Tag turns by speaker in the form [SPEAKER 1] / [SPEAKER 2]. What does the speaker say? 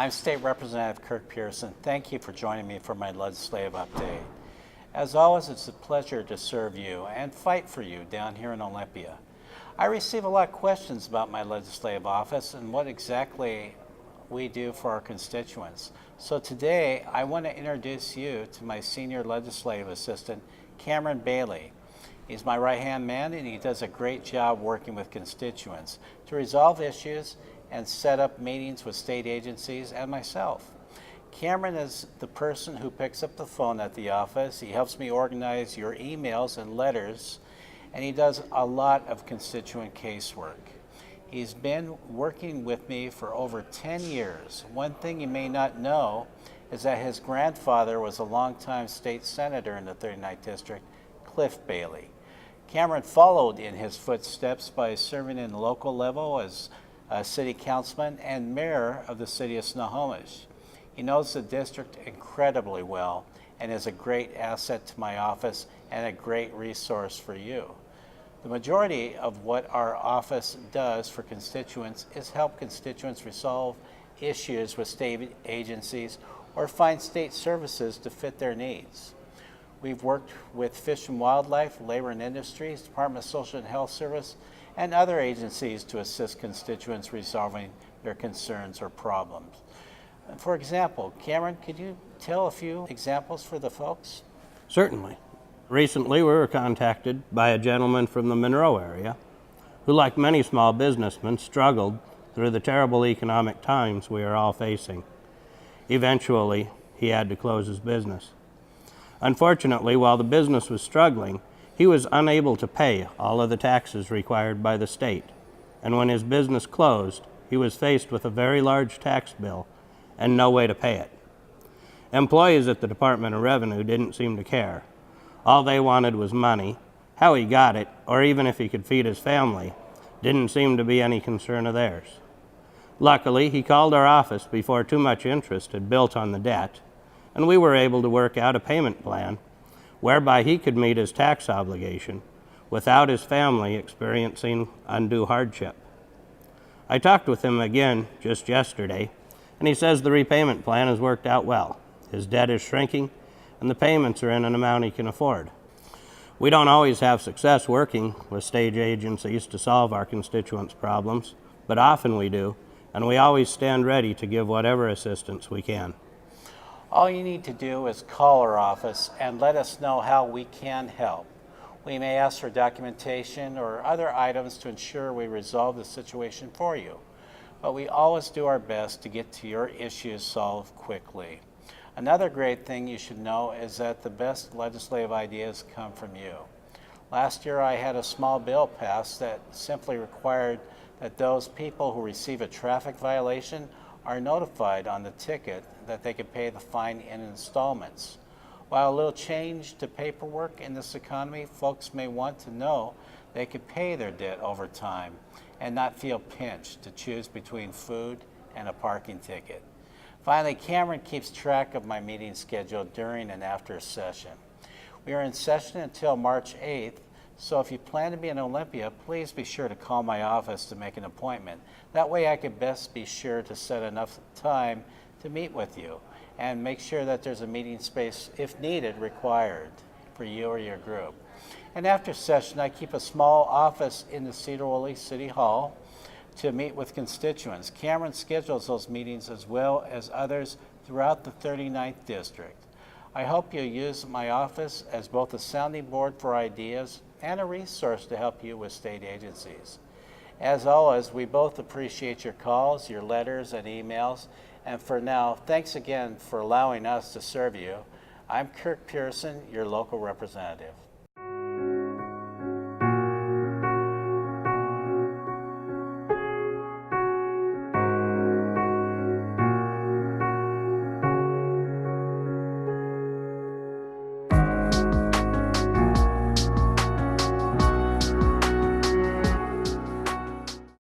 [SPEAKER 1] I'm State Representative Kirk Pearson. Thank you for joining me for my legislative update. As always, it's a pleasure to serve you and fight for you down here in Olympia. I receive a lot of questions about my legislative office and what exactly we do for our constituents. So today, I want to introduce you to my senior legislative assistant, Cameron Bailey. He's my right-hand man, and he does a great job working with constituents to resolve issues and set up meetings with state agencies and myself. Cameron is the person who picks up the phone at the office. He helps me organize your emails and letters, and he does a lot of constituent casework. He's been working with me for over 10 years. One thing you may not know is that his grandfather was a longtime state senator in the 39th District, Cliff Bailey. Cameron followed in his footsteps by serving in the local level as a city councilman and mayor of the city of Snohomish. He knows the district incredibly well and is a great asset to my office and a great resource for you. The majority of what our office does for constituents is help constituents resolve issues with state agencies or find state services to fit their needs. We've worked with Fish and Wildlife, Labor and Industries, Department of Social and Health Service, and other agencies to assist constituents resolving their concerns or problems. For example, Cameron, could you tell a few examples for the folks?
[SPEAKER 2] Certainly. Recently, we were contacted by a gentleman from the Monroe area who, like many small businessmen, struggled through the terrible economic times we are all facing. Eventually, he had to close his business. Unfortunately, while the business was struggling, he was unable to pay all of the taxes required by the state, and when his business closed, he was faced with a very large tax bill and no way to pay it. Employees at the Department of Revenue didn't seem to care. All they wanted was money. How he got it, or even if he could feed his family, didn't seem to be any concern of theirs. Luckily, he called our office before too much interest had built on the debt, and we were able to work out a payment plan whereby he could meet his tax obligation without his family experiencing undue hardship. I talked with him again just yesterday, and he says the repayment plan has worked out well. His debt is shrinking, and the payments are in an amount he can afford. We don't always have success working with state agencies to solve our constituents' problems, but often we do, and we always stand ready to give whatever assistance we can.
[SPEAKER 1] All you need to do is call our office and let us know how we can help. We may ask for documentation or other items to ensure we resolve the situation for you, but we always do our best to get to your issues solved quickly. Another great thing you should know is that the best legislative ideas come from you. Last year I had a small bill passed that simply required that those people who receive a traffic violation are notified on the ticket that they could pay the fine in installments. While a little change to paperwork in this economy, folks may want to know they could pay their debt over time and not feel pinched to choose between food and a parking ticket. Finally, Cameron keeps track of my meeting schedule during and after session. We are in session until March 8th, so if you plan to be in Olympia, please be sure to call my office to make an appointment. That way I could best be sure to set enough time to meet with you and make sure that there's a meeting space, if needed, required for you or your group. And after session, I keep a small office in the Cedar Woolley City Hall to meet with constituents. Cameron schedules those meetings as well as others throughout the 39th District. I hope you'll use my office as both a sounding board for ideas and a resource to help you with state agencies. As always, we both appreciate your calls, your letters, and emails. And for now, thanks again for allowing us to serve you. I'm Kirk Pearson, your local representative.